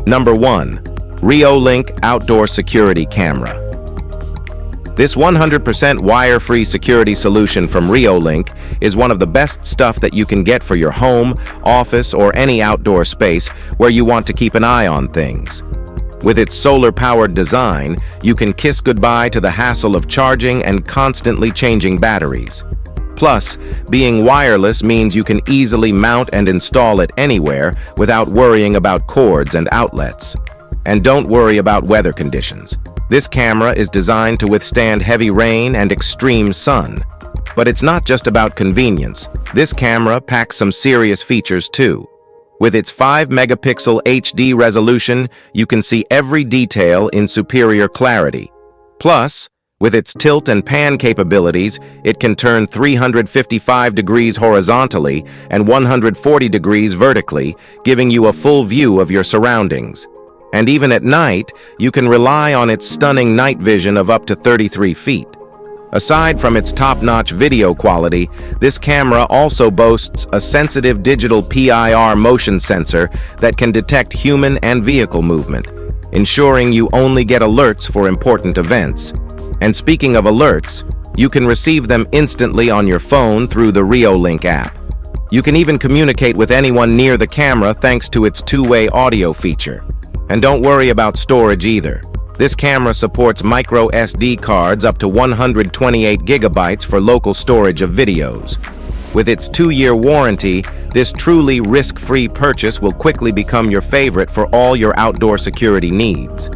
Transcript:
Number 1. REOLINK Outdoor Security Camera. This 100% wire-free security solution from REOLINK is one of the best stuff that you can get for your home, office, or any outdoor space where you want to keep an eye on things. With its solar-powered design, you can kiss goodbye to the hassle of charging and constantly changing batteries. Plus, being wireless means you can easily mount and install it anywhere without worrying about cords and outlets. And don't worry about weather conditions. This camera is designed to withstand heavy rain and extreme sun. But it's not just about convenience. This camera packs some serious features too. With its 5-megapixel HD resolution, you can see every detail in superior clarity. Plus, with its tilt and pan capabilities, it can turn 355 degrees horizontally and 140 degrees vertically, giving you a full view of your surroundings. And even at night, you can rely on its stunning night vision of up to 33 feet. Aside from its top-notch video quality, this camera also boasts a sensitive digital PIR motion sensor that can detect human and vehicle movement, ensuring you only get alerts for important events. And speaking of alerts, you can receive them instantly on your phone through the REOLINK app. You can even communicate with anyone near the camera thanks to its two-way audio feature. And don't worry about storage either. This camera supports micro SD cards up to 128 gigabytes for local storage of videos. With its 2-year warranty, this truly risk-free purchase will quickly become your favorite for all your outdoor security needs.